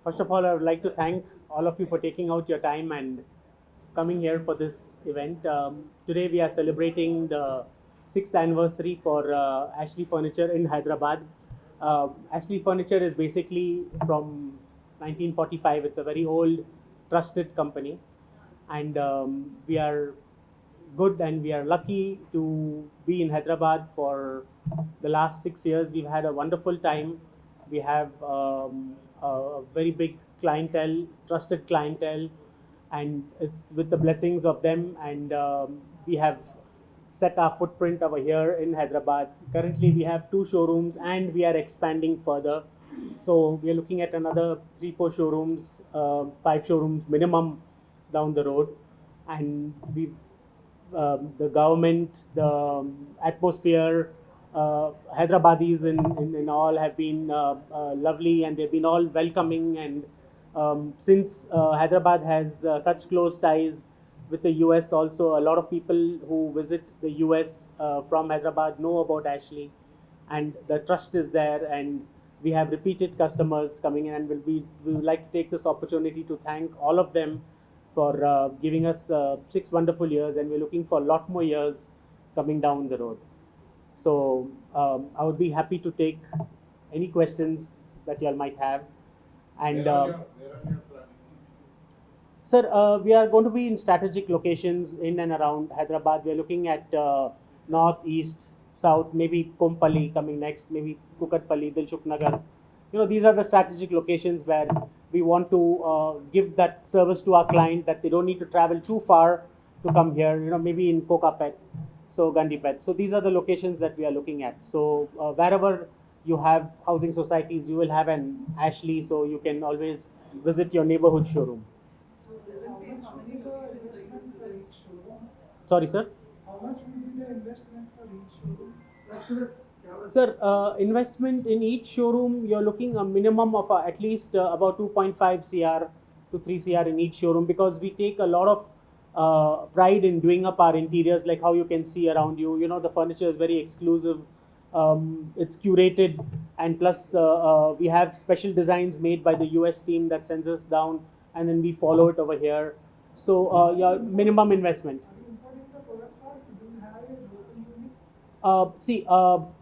First of all, I would like to thank all of you for taking out your time and coming here for this event. Today, we are celebrating the sixth anniversary for Ashley Furniture in Hyderabad. Ashley Furniture is basically from 1945. It's a very old, trusted company, and we are good and we are lucky to be in Hyderabad for the last 6 years. We've had a wonderful time. We have a very big clientele, trusted clientele, and it's with the blessings of them. And we have set our footprint over here in Hyderabad. Currently, we have 2 showrooms and we are expanding further. So we are looking at another 3, 4 showrooms, 5 showrooms minimum down the road. And we've the government, the atmosphere, Hyderabadis in all have been lovely, and they've been all welcoming. And since Hyderabad has such close ties with the US, also a lot of people who visit the US from Hyderabad know about Ashley, and the trust is there. And we have repeated customers coming in, and we would like to take this opportunity to thank all of them for giving us 6 wonderful years, and we're looking for a lot more years coming down the road. So I would be happy to take any questions that you all might have. And sir, we are going to be in strategic locations in and around Hyderabad. We are looking at north, east, south, maybe Kompally coming next, maybe Kukatpalli, Dilshuk Nagar. These are the strategic locations where we want to give that service to our client, that they don't need to travel too far to come here. Maybe in Kokapet, so Gandipet. So these are the locations that we are looking at. So wherever you have housing societies, you will have an Ashley, so you can always visit your neighborhood showroom. Sorry, sir. How much will be the investment for each showroom? Sir, investment in each showroom, you're looking a minimum of at least about 2.5 cr to 3 cr in each showroom, because we take a lot of pride in doing up our interiors, like how you can see around you. The furniture is very exclusive. It's curated, and plus we have special designs made by the US team that sends us down, and then we follow it over here. So, your minimum investment. Are you importing the products or do you have a local unit? See,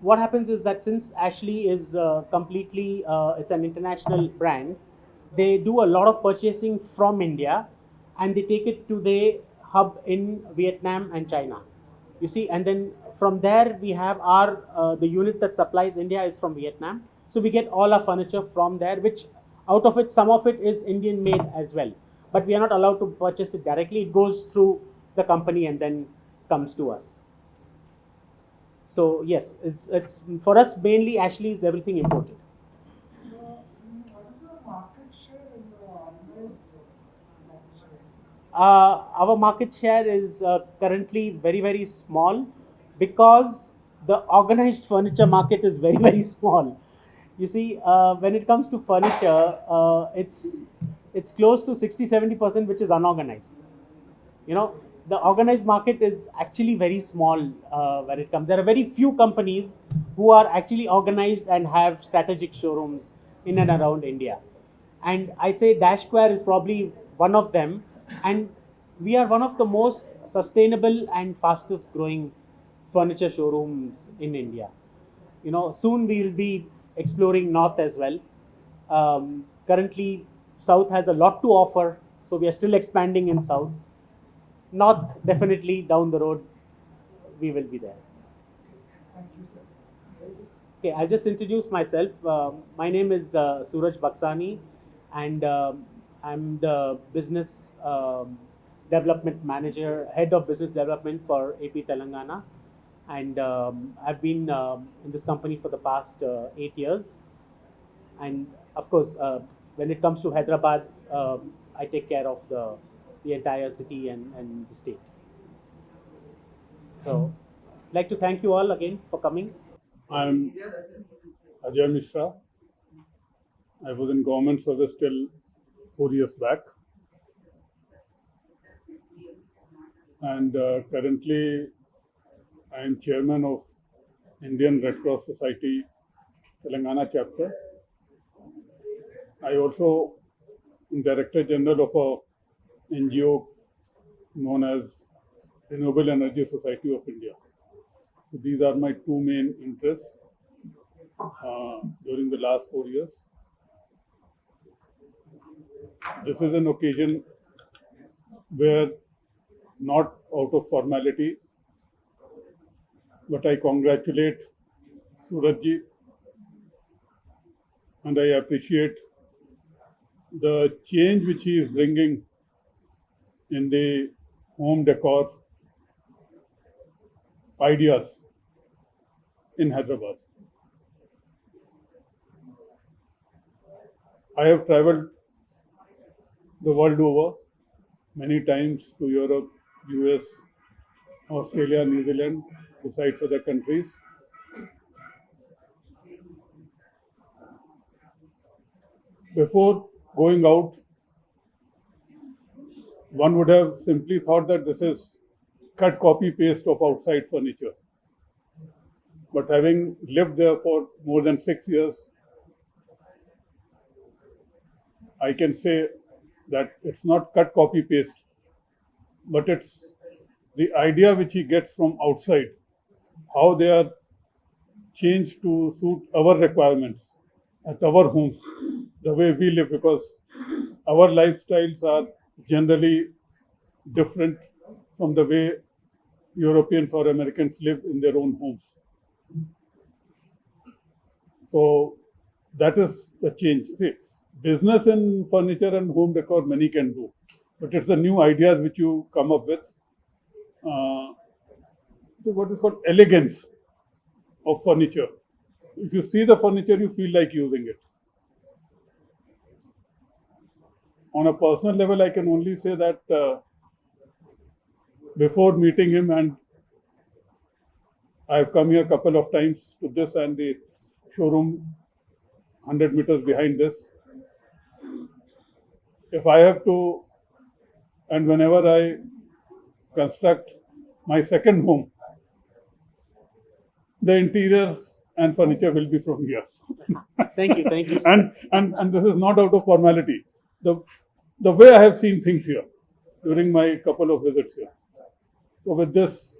what happens is that since Ashley is completely, it's an international brand, they do a lot of purchasing from India, and they take it to the hub in Vietnam and China. You see, and then from there we have the unit that supplies India is from Vietnam. So we get all our furniture from there, which out of it, some of it is Indian made as well. But we are not allowed to purchase it directly. It goes through the company and then comes to us. So yes, it's for us mainly Ashley is everything imported. What is the market share in the organized market share? Our market share is currently very very small, because the organized furniture market is very very small. You see, when it comes to furniture, it's close to 60-70%, which is unorganized. you know the organized market is actually very small. When it comes, there are very few companies who are actually organized and have strategic showrooms in and around India. And I say Dash Square is probably one of them. And we are one of the most sustainable and fastest growing furniture showrooms in India. Soon we will be exploring north as well. Currently south has a lot to offer, so we are still expanding in south. North, definitely down the road, we will be there. Thank you, sir. Okay, I'll just introduce myself. My name is Suraj Baksani, and I'm the business development manager, head of business development for AP Telangana. And I've been in this company for the past 8 years. And of course, when it comes to Hyderabad, I take care of the entire city and the state. So I'd like to thank you all again for coming. I'm Ajay Mishra. I was in government service till 4 years back, and currently I am chairman of Indian Red Cross Society Telangana chapter. I also am Director General of a NGO known as Renewable Energy Society of India. So these are my two main interests during the last 4 years. This is an occasion where, not out of formality, but I congratulate Surajji and I appreciate the change which he is bringing in the home decor ideas in Hyderabad. I have traveled the world over many times to Europe, US, Australia, New Zealand, besides other countries. Before going out, one would have simply thought that this is cut, copy, paste of outside furniture. But having lived there for more than 6 years, I can say that it's not cut, copy, paste, but it's the idea which he gets from outside, how they are changed to suit our requirements at our homes, the way we live, because our lifestyles are generally different from the way Europeans or Americans live in their own homes. So that is the change. See, business in furniture and home decor many can do, but it's the new ideas which you come up with. So what is called elegance of furniture. If you see the furniture, you feel like using it. On a personal level, I can only say that before meeting him, and I've come here a couple of times to this and the showroom 100 meters behind this. If I have to, and whenever I construct my second home, the interiors and furniture will be from here. Thank you, thank you. and this is not out of formality. The way I have seen things here during my couple of visits here. So with this,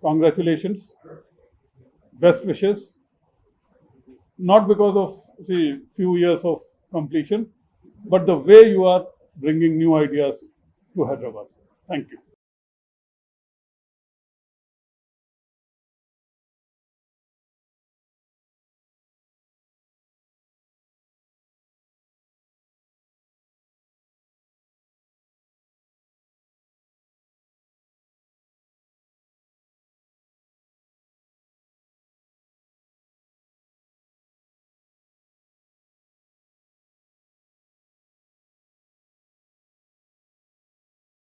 congratulations, best wishes. Not because of few years of completion, but the way you are bringing new ideas to Hyderabad. Thank you.